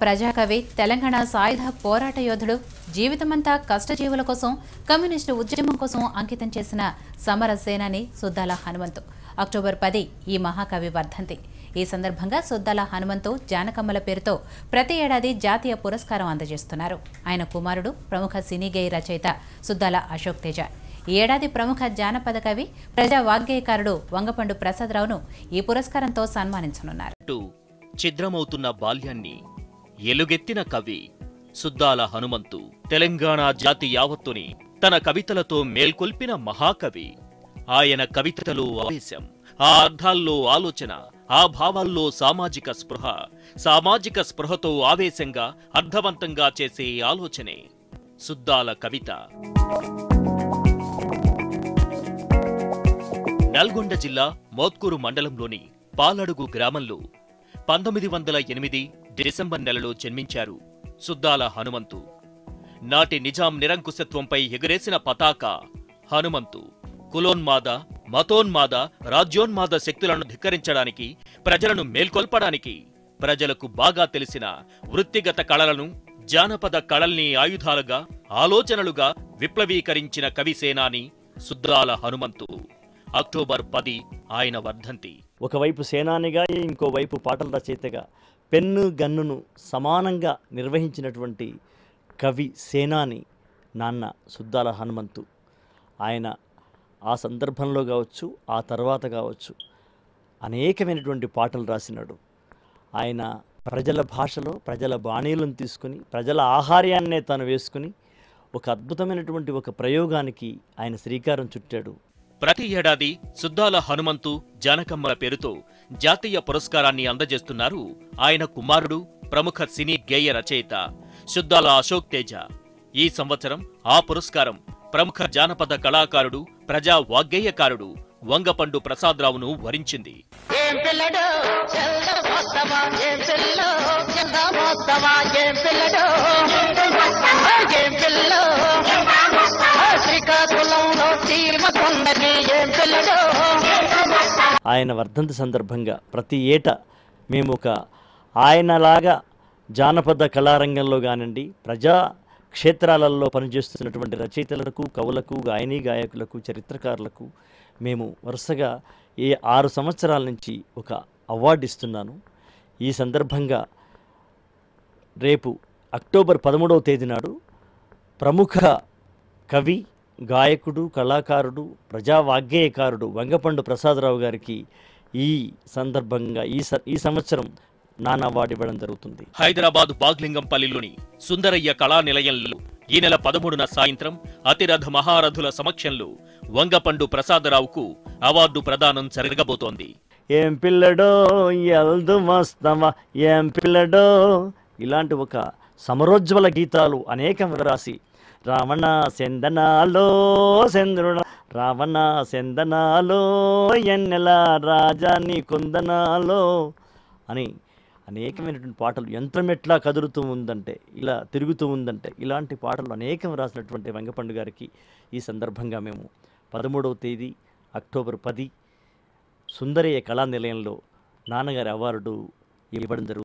ప్రజాకవి, తెలంగాణ సాయుధ పోరాట యోధుడు, జీవితమంతా కష్టజీవుల కోసం, కమ్యూనిస్టు ఉద్యమం కోసం అంకితం చేసిన సమర సేనాని సుద్దాల హనుమంతు. అక్టోబర్ 10 ఈ మహాకవి వర్ధంతి. ఈ సందర్భంగా సుద్దాల హనుమంతు జానకమ్మల పేరుతో ప్రతి ఏడాది జాతీయ పురస్కారం అందజేస్తున్నారు. ఆయన కుమారుడు ప్రముఖ సినీ గేయ రచయిత సుద్దాల అశోక్ తేజ. ఈ ఏడాది ప్రముఖ జానపద కవి, ప్రజా వాగ్గేయకారుడు వంగపండు ప్రసాదరావును ఈ పురస్కారంతో సన్మానించనున్నారు. ఛిద్రమవుతున్న బాల్యాన్ని ఎలుగెత్తిన కవి సుద్దాల హనుమంతు తెలంగాణ జాతి యావత్తుని తన కవితలతో మేల్కొల్పిన మహాకవి. ఆయన కవితలో ఆవేశం, ఆ అర్థాల్లో ఆలోచన, ఆ భావాల్లో సామాజిక స్పృహతో ఆవేశంగా అర్థవంతంగా చేసే ఆలోచనే సుద్దాల కవిత. నల్గొండ జిల్లా మోత్కూరు మండలంలోని పాలడుగు గ్రామంలో 1908 డిసెంబర్ నెలలో జన్మించారు సుద్దాల హనుమంతు. నాటి నిజాం నిరంకుశత్వంపై ఎగురేసిన పతాక హనుమంతు. కులోన్మాద, మతోన్మాద, రాజ్యోన్మాద శక్తులను ధిక్కరించడానికి, ప్రజలను మేల్కొల్పడానికి ప్రజలకు బాగా తెలిసిన వృత్తిగత కళలను, జానపద కళల్ని ఆయుధాలుగా, ఆలోచనలుగా విప్లవీకరించిన కవిసేనాని సుద్దాల హనుమంతు. అక్టోబర్ 10 ఆయన వర్ధంతి. ఒకవైపు సేనానిగా, ఇంకోవైపు పాటల రచయితగా పెన్ను గన్నును సమానంగా నిర్వహించినటువంటి కవి సేనాని నాన్న సుద్దాల హనుమంతు. ఆయన ఆ సందర్భంలో కావచ్చు, ఆ తర్వాత కావచ్చు అనేకమైనటువంటి పాటలు రాసినాడు. ఆయన ప్రజల భాషలో ప్రజల బాణీలను తీసుకుని, ప్రజల ఆహార్యాన్నే తాను వేసుకుని ఒక అద్భుతమైనటువంటి ఒక ప్రయోగానికి ఆయన శ్రీకారం చుట్టాడు. ప్రతి ఏడాది సుద్దాల హనుమంతు జానకమ్మల పేరుతో జాతీయ పురస్కారాన్ని అందజేస్తున్నారు ఆయన కుమారుడు ప్రముఖ సినీ గేయ రచయిత సుద్దాల అశోక్ తేజ. ఈ సంవత్సరం ఆ పురస్కారం ప్రముఖ జానపద కళాకారుడు, ప్రజా వాగ్గేయకారుడు వంగపండు ప్రసాదరావును వరించింది. ఆయన వర్ధంతి సందర్భంగా ప్రతి ఏటా మేము ఒక ఆయనలాగా జానపద కళారంగంలో కానివ్వండి, ప్రజా క్షేత్రాలలో పనిచేస్తున్నటువంటి రచయితలకు, కవులకు, గాయనీ గాయకులకు, చరిత్రకారులకు మేము వరుసగా 6 సంవత్సరాల నుంచి ఒక అవార్డు ఇస్తున్నాను. ఈ సందర్భంగా రేపు అక్టోబర్ 13వ తేదీ నాడు ప్రముఖ కవి, గాయకుడు, కళాకారుడు, ప్రజా వాగ్గేయకారుడు వంగపండు ప్రసాదరావు గారికి ఈ సందర్భంగా ఈ సంవత్సరం నాన్న అవార్డు ఇవ్వడం జరుగుతుంది. హైదరాబాద్ బాగ్లింగంపల్లిలోని సుందరయ్య కళా నిలయంలో ఈ నెల 13న సాయంత్రం అతిరథ మహారథుల సమక్షంలో వంగపండు ప్రసాదరావుకు అవార్డు ప్రదానం జరగబోతోంది. ఏం పిల్లడో ఎల్దు మస్తమా, ఏం పిల్లడో ఇలాంటి ఒక సమరోజ్వల గీతాలు అనేకం రాసి రావణ సెందనాలో చంద్రుడ, రావణ సెందనాలో ఎన్నెల రాజాని కుందనాలో అని అనేకమైనటువంటి పాటలు, యంత్రం ఎట్లా కదులుతూ ఉందంటే, ఇలా తిరుగుతూ ఉందంటే, ఇలాంటి పాటలు అనేకం రాసినటువంటి వంగపండు గారికి ఈ సందర్భంగా మేము 13వ తేదీ అక్టోబర్ 10 సుందరయ్య కళా నిలయంలో నాన్నగారి అవార్డు ఇవ్వడం జరుగుతుంది.